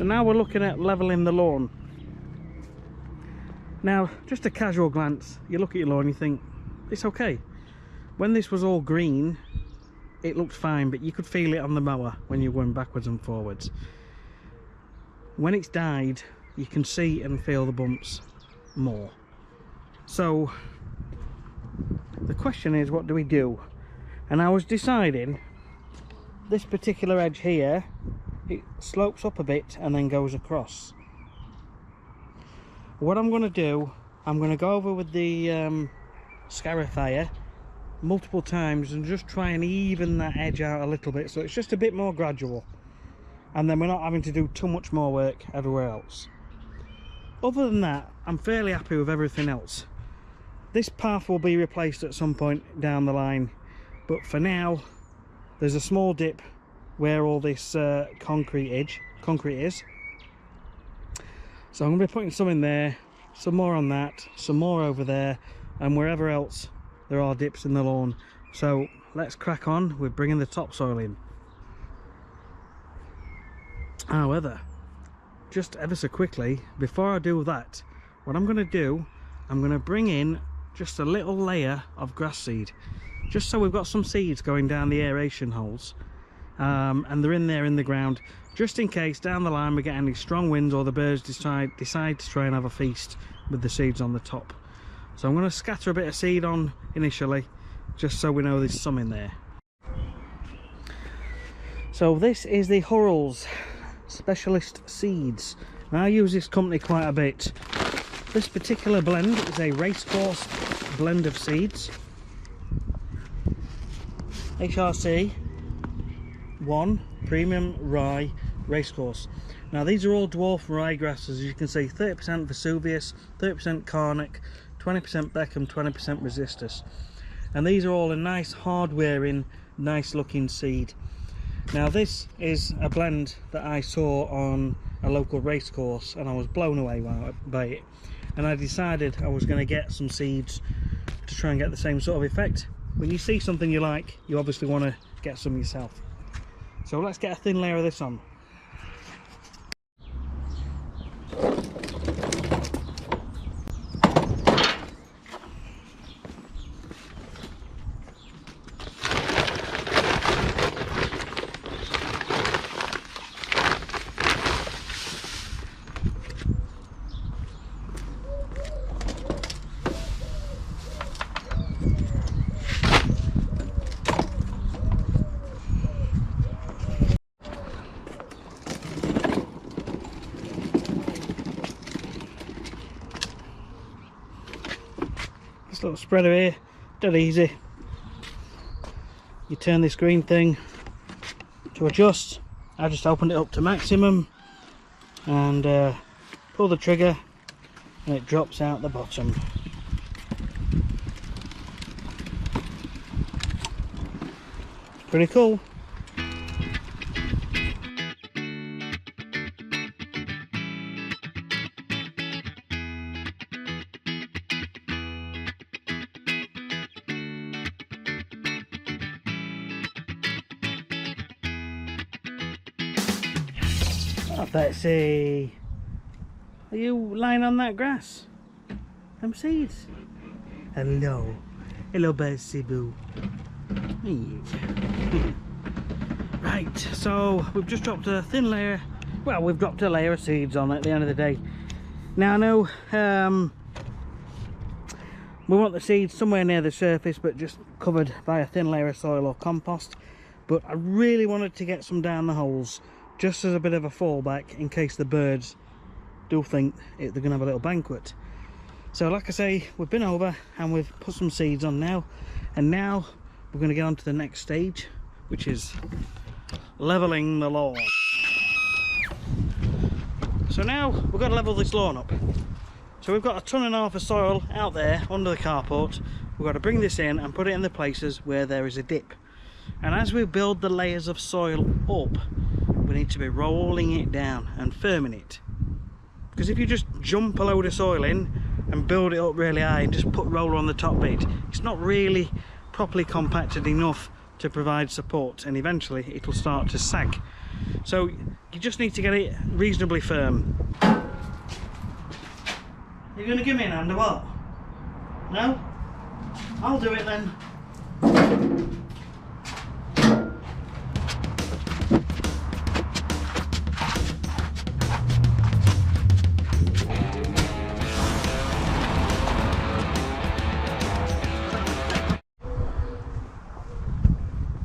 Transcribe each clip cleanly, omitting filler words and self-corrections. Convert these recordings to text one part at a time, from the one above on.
So now we're looking at leveling the lawn. Now, just a casual glance, you look at your lawn and you think, it's okay. When this was all green, it looked fine, but you could feel it on the mower when you're going backwards and forwards. When it's died, you can see and feel the bumps more. So the question is, what do we do? And I was deciding, this particular edge here, it slopes up a bit and then goes across. What I'm going to do, I'm going to go over with the scarifier multiple times and just try and even that edge out a little bit, so it's just a bit more gradual, and then we're not having to do too much more work everywhere else. Other than that, I'm fairly happy with everything else. This path will be replaced at some point down the line, but for now there's a small dip where all this concrete is, so I'm going to be putting some in there, some more on that, some more over there, and wherever else there are dips in the lawn. So let's crack on with bringing the topsoil in. However, just ever so quickly, before I do that, what I'm going to do, I'm going to bring in just a little layer of grass seed, just so we've got some seeds going down the aeration holes, and they're in there in the ground, just in case down the line we get any strong winds or the birds decide to try and have a feast with the seeds on the top. So I'm going to scatter a bit of seed on initially, just so we know there's some in there. So this is the Hurrell's Specialist Seeds. Now, I use this company quite a bit. This particular blend is a racecourse blend of seeds. HRC 1 Premium Rye Racecourse. Now, these are all dwarf ryegrass, as you can see, 30% Vesuvius, 30% Carnac, 20% Beckham, 20% Resistus. And these are all a nice hard wearing, nice looking seed. Now, this is a blend that I saw on a local racecourse and I was blown away by it, and I decided I was going to get some seeds to try and get the same sort of effect. When you see something you like, you obviously want to get some yourself. So let's get a thin layer of this on. This little spreader here, dead easy. You turn this green thing to adjust. I just opened it up to maximum and pull the trigger and it drops out the bottom. Pretty cool. Betsy, are you lying on that grass? Them seeds? Hello, hello Betsy boo. Right, so we've just dropped a thin layer, well, we've dropped a layer of seeds on at the end of the day. Now I know we want the seeds somewhere near the surface, but just covered by a thin layer of soil or compost, but I really wanted to get some down the holes, just as a bit of a fallback in case the birds do think they're going to have a little banquet. So like I say, we've been over and we've put some seeds on now, and now we're going to get on to the next stage, which is leveling the lawn. So now we've got to level this lawn up. So we've got 1.5 tons of soil out there under the carport. We've got to bring this in and put it in the places where there is a dip. And as we build the layers of soil up, we need to be rolling it down and firming it, because if you just jump a load of soil in and build it up really high and just put roller on the top bit, it's not really properly compacted enough to provide support, and eventually it'll start to sag. So you just need to get it reasonably firm. You're going to give me an hand or what? No? I'll do it then.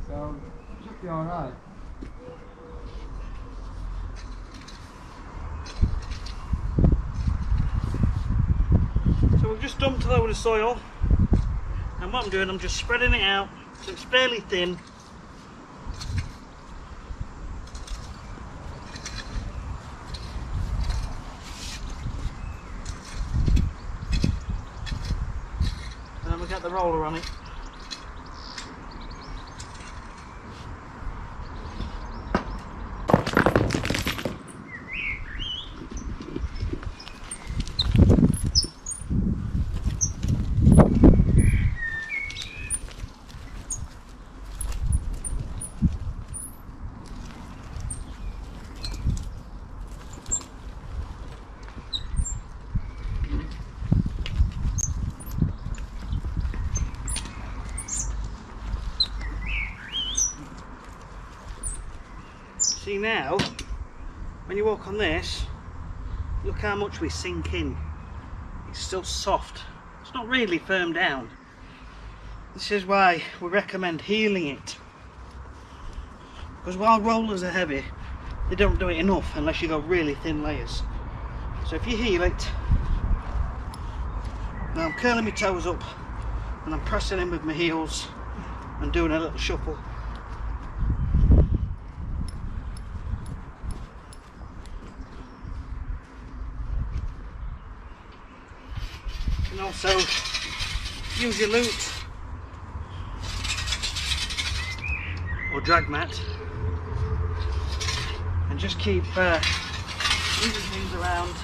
So, it should be alright. So we've just dumped a load of soil, and what I'm doing, I'm just spreading it out so it's fairly thin. And then we get the roller on it. See now, when you walk on this, look how much we sink in. It's still soft. It's not really firm down. This is why we recommend heeling it. Because while rollers are heavy, they don't do it enough unless you go really thin layers. So if you heel it, now I'm curling my toes up and I'm pressing in with my heels and doing a little shuffle. And also use your lute or drag mat and just keep moving things around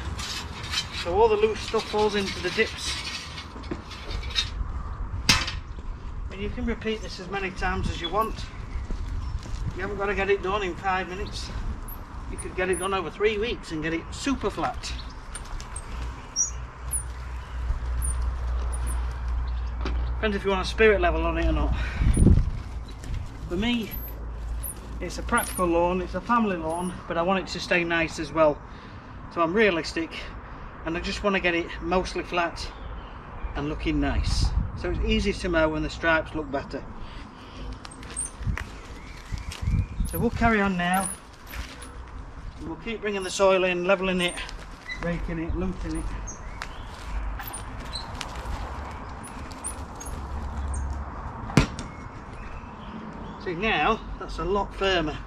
so all the loose stuff falls into the dips. And you can repeat this as many times as you want. You haven't got to get it done in 5 minutes. You could get it done over 3 weeks and get it super flat. Depends if you want a spirit level on it or not. For me, it's a practical lawn, it's a family lawn, but I want it to stay nice as well. So I'm realistic and I just want to get it mostly flat and looking nice. So it's easy to mow and the stripes look better. So we'll carry on now. We'll keep bringing the soil in, levelling it, raking it, looting it. See now, that's a lot firmer.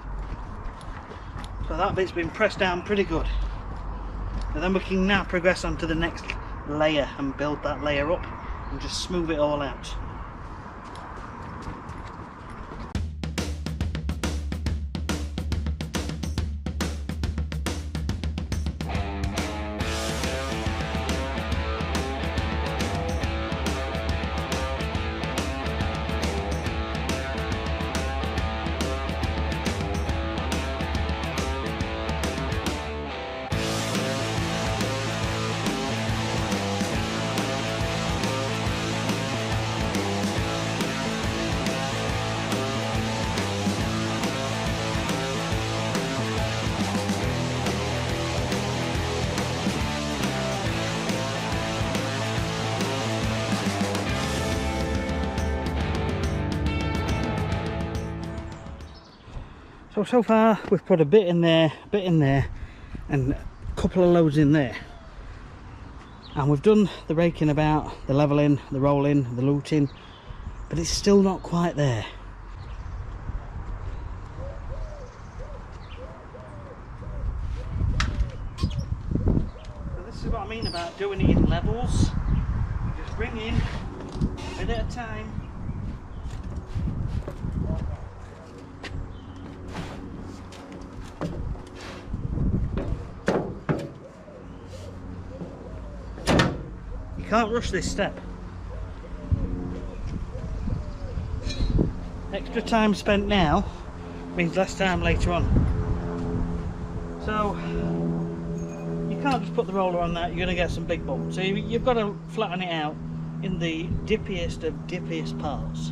So that bit's been pressed down pretty good. And then we can now progress on to the next layer and build that layer up and just smooth it all out. So far we've put a bit in there, and a couple of loads in there. And we've done the raking about, the levelling, the rolling, the looting, but it's still not quite there. So this is what I mean about doing it in levels. Just bring in a bit at a time. You can't rush this step. Extra time spent now means less time later on. So you can't just put the roller on that, you're going to get some big bumps. So you've got to flatten it out in the dippiest of dippiest parts.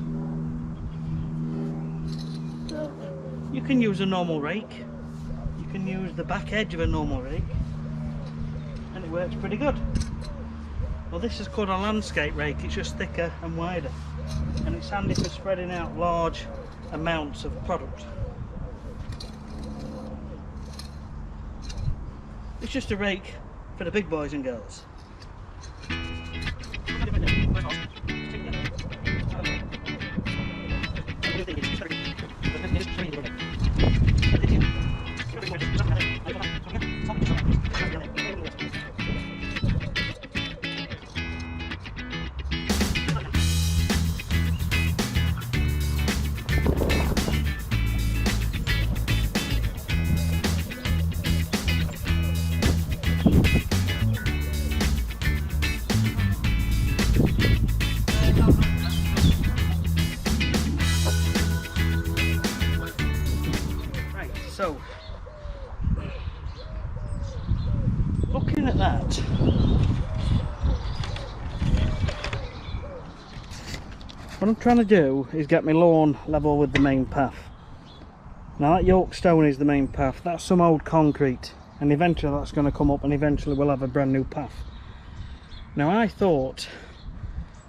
So you can use a normal rake, you can use the back edge of a normal rake, and it works pretty good. Well, this is called a landscape rake, it's just thicker and wider, and it's handy for spreading out large amounts of product. It's just a rake for the big boys and girls. So, looking at that, what I'm trying to do is get my lawn level with the main path. Now that York stone is the main path, that's some old concrete, and eventually that's going to come up and eventually we'll have a brand new path. Now I thought,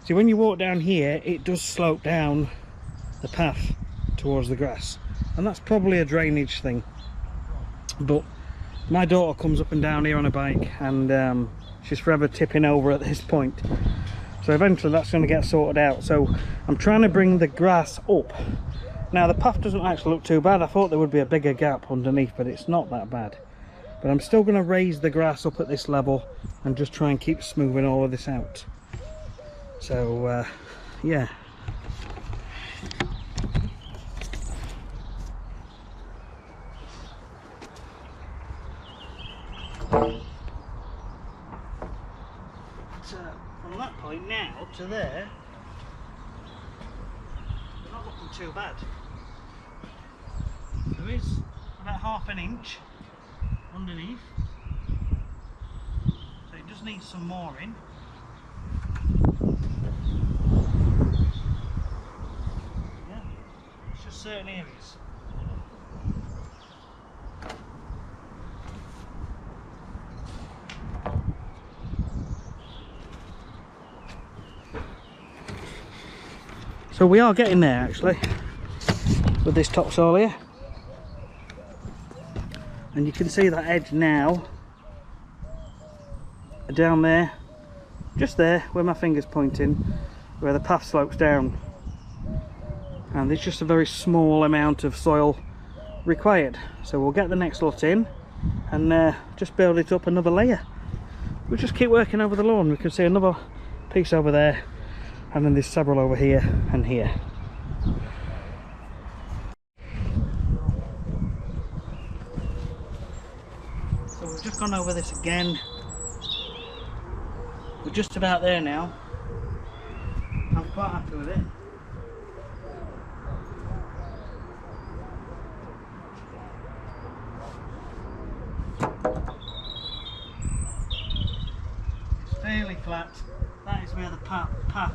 see, when you walk down here it does slope down the path towards the grass, and that's probably a drainage thing, but my daughter comes up and down here on a bike, and she's forever tipping over at this point, so eventually that's going to get sorted out. So I'm trying to bring the grass up. Now the path doesn't actually look too bad. I thought there would be a bigger gap underneath, but it's not that bad. But I'm still going to raise the grass up at this level and just try and keep smoothing all of this out. So yeah. From that point now to there, they're not looking too bad. There is about ½ an inch underneath, so it does need some more in. Yeah, it's just certain areas. So we are getting there actually with this topsoil here, and you can see that edge now down there, just there where my finger's pointing, where the path slopes down, and there's just a very small amount of soil required. So we'll get the next lot in and just build it up another layer. We'll just keep working over the lawn. We can see another piece over there, and then there's several over here and here. So we've just gone over this again. We're just about there now. I'm quite happy with it. It's fairly flat. That is where the path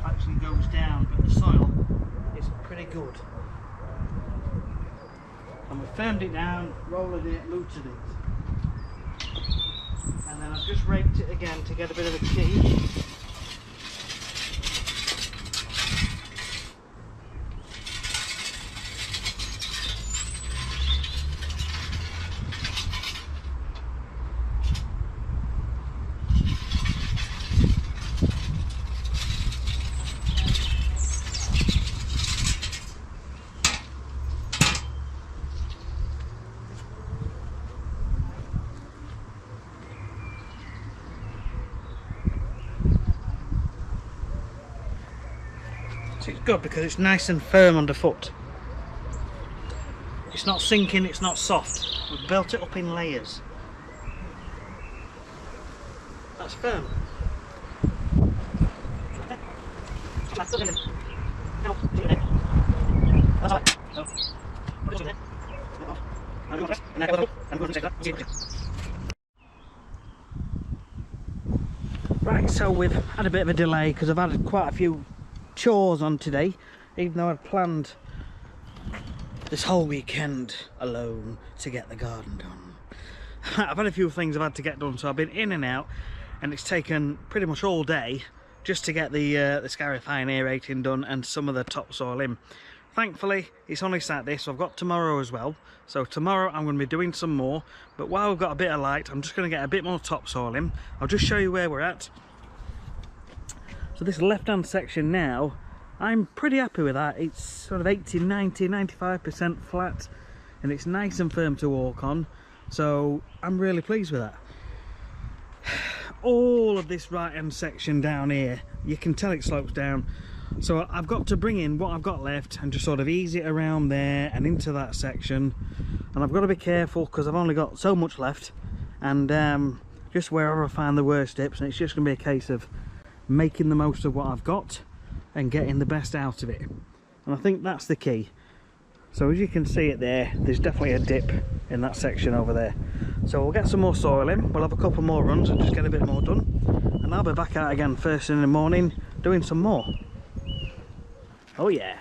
actually goes down, but the soil is pretty good. And we firmed it down, rolled it, looted it. And then I've just raked it again to get a bit of a key. So it's good because it's nice and firm underfoot. It's not sinking, it's not soft. We've built it up in layers. That's firm. That's Right, so we've had a bit of a delay because I've had quite a few chores on today, even though I'd planned this whole weekend alone to get the garden done. I've had a few things I've had to get done, so I've been in and out, and it's taken pretty much all day just to get the scarifying aerating done and some of the topsoil in. Thankfully, it's only Saturday, so I've got tomorrow as well. So tomorrow I'm going to be doing some more, but while we've got a bit of light, I'm just going to get a bit more topsoil in. I'll just show you where we're at. So this left-hand section now, I'm pretty happy with that. It's sort of 80, 90, 95% flat, and it's nice and firm to walk on. So I'm really pleased with that. All of this right-hand section down here, you can tell it slopes down. So I've got to bring in what I've got left and just sort of ease it around there and into that section. And I've got to be careful because I've only got so much left. And just wherever I find the worst dips, and it's just going to be a case of making the most of what I've got and getting the best out of it. And I think that's the key. So as you can see it there, there's definitely a dip in that section over there. So we'll get some more soil in, we'll have a couple more runs and just get a bit more done. And I'll be back out again first thing in the morning doing some more. Oh yeah.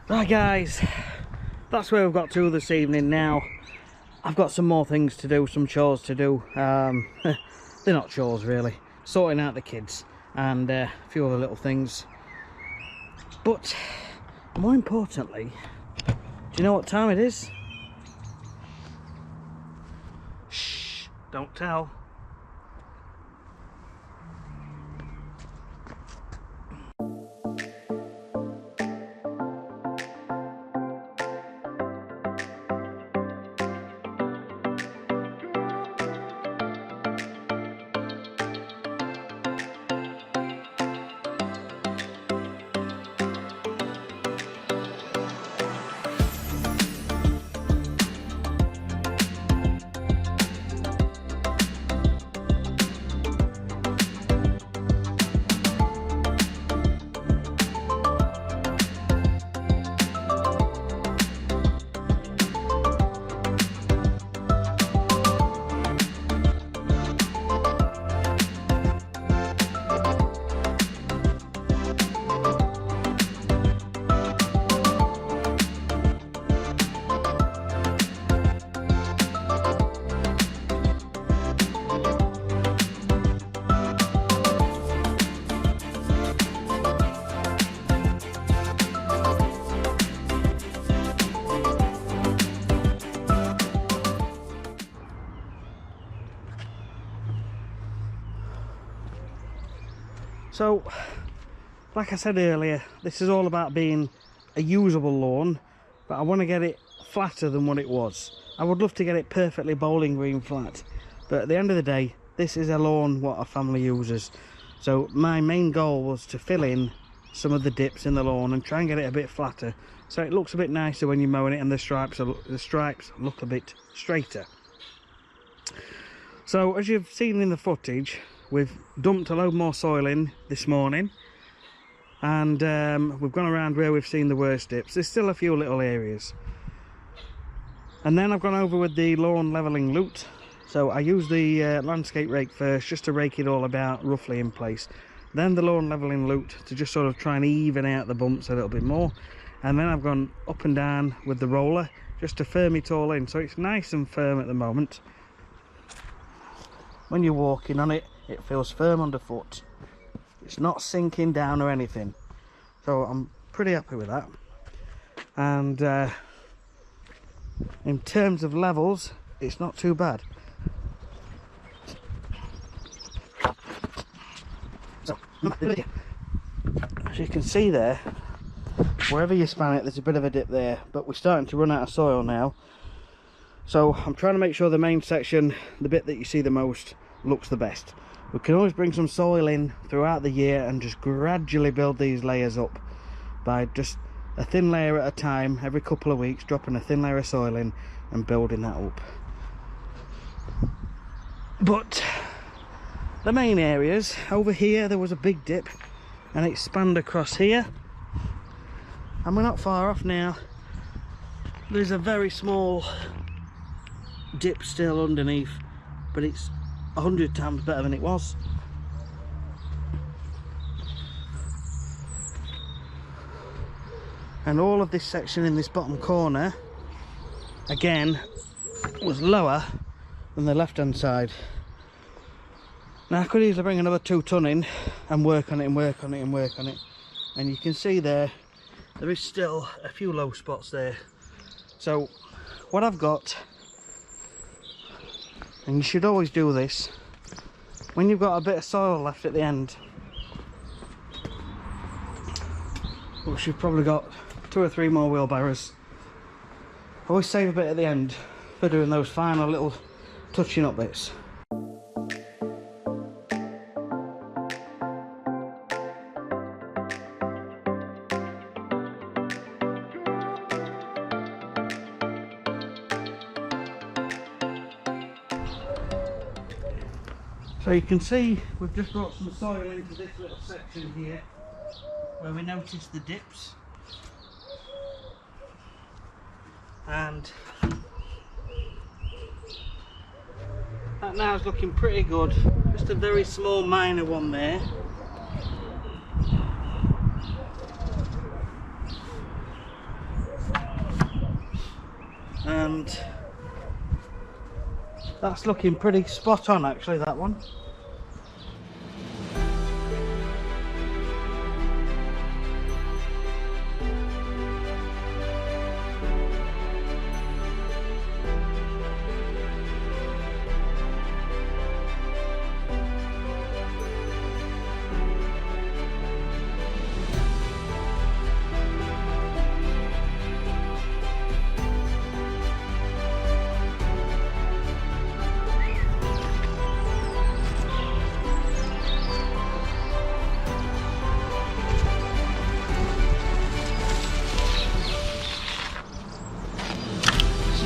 Right guys, that's where we've got to this evening now. I've got some more things to do, some chores to do. They're not chores really. Sorting out the kids and a few other little things. But more importantly, do you know what time it is? Shh, don't tell. So, like I said earlier, this is all about being a usable lawn, but I want to get it flatter than what it was. I would love to get it perfectly bowling green flat, but at the end of the day, this is a lawn what a family uses. So my main goal was to fill in some of the dips in the lawn and try and get it a bit flatter, so it looks a bit nicer when you're mowing it and the stripes look a bit straighter. So as you've seen in the footage, we've dumped a load more soil in this morning, and we've gone around where we've seen the worst dips. There's still a few little areas, and then I've gone over with the lawn levelling lute. So I used the landscape rake first just to rake it all about roughly in place, then the lawn levelling lute to just sort of try and even out the bumps a little bit more, and then I've gone up and down with the roller just to firm it all in, so it's nice and firm at the moment. When you're walking on it, it feels firm underfoot. It's not sinking down or anything, so I'm pretty happy with that. And in terms of levels, it's not too bad. So, as you can see there, wherever you span it, there's a bit of a dip there, but we're starting to run out of soil now. So I'm trying to make sure the main section, the bit that you see the most, looks the best. We can always bring some soil in throughout the year and just gradually build these layers up by just a thin layer at a time, every couple of weeks, dropping a thin layer of soil in and building that up. But the main areas, over here there was a big dip and it spanned across here, and we're not far off now. There's a very small dip still underneath, but it's 100 times better than it was. And all of this section in this bottom corner again was lower than the left hand side. Now I could easily bring another 2 ton in and work on it and work on it and work on it, and you can see there is still a few low spots there. So what I've got, and you should always do this when you've got a bit of soil left at the end, which you've probably got 2 or 3 more wheelbarrows, always save a bit at the end for doing those final little touching up bits. So you can see we've just brought some soil into this little section here where we noticed the dips, and that now is looking pretty good. Just a very small minor one there. And that's looking pretty spot on actually, that one.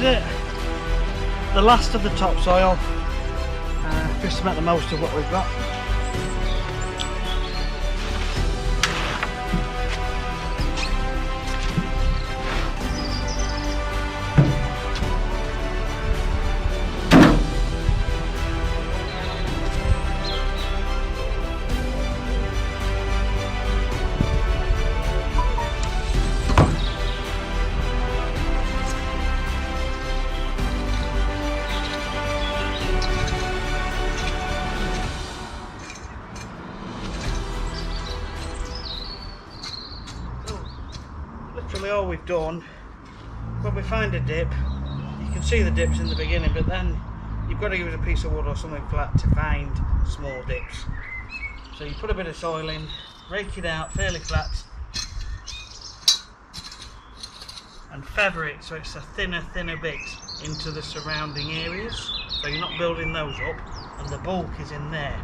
It, the last of the topsoil, just to make the most of what we've got. Literally all we've done, when we find a dip, you can see the dips in the beginning, but then you've got to use a piece of wood or something flat to find small dips. So you put a bit of soil in, rake it out fairly flat, and feather it so it's a thinner bit into the surrounding areas, so you're not building those up and the bulk is in there.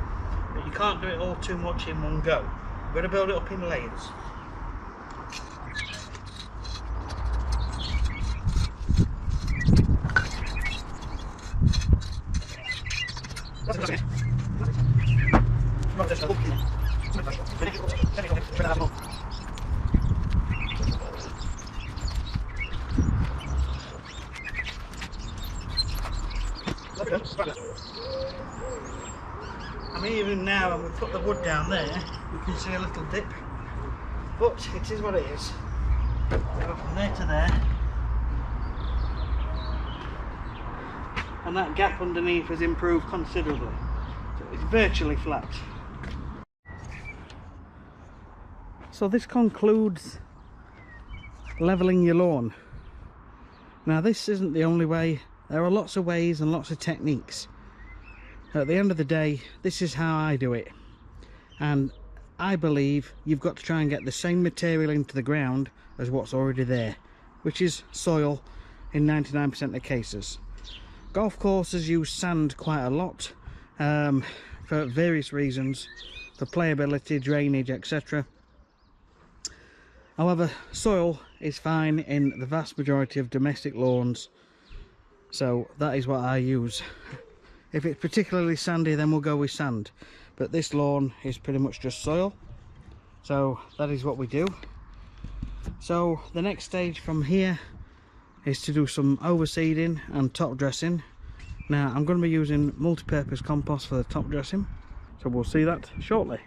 But you can't do it all too much in one go. You've got to build it up in layers. I mean, even now when we put the wood down there, you can see a little dip, but it is what it is. Go from there to there. and that gap underneath has improved considerably. So it's virtually flat. So this concludes levelling your lawn. Now this isn't the only way. There are lots of ways and lots of techniques. At the end of the day, this is how I do it, and I believe you've got to try and get the same material into the ground as what's already there, which is soil in 99% of cases. Golf courses use sand quite a lot for various reasons, for playability, drainage, etc. However, soil is fine in the vast majority of domestic lawns, so that is what I use. If it's particularly sandy, then we'll go with sand, but this lawn is pretty much just soil, so that is what we do. So the next stage from here is to do some overseeding and top dressing. Now I'm going to be using multi-purpose compost for the top dressing, so we'll see that shortly.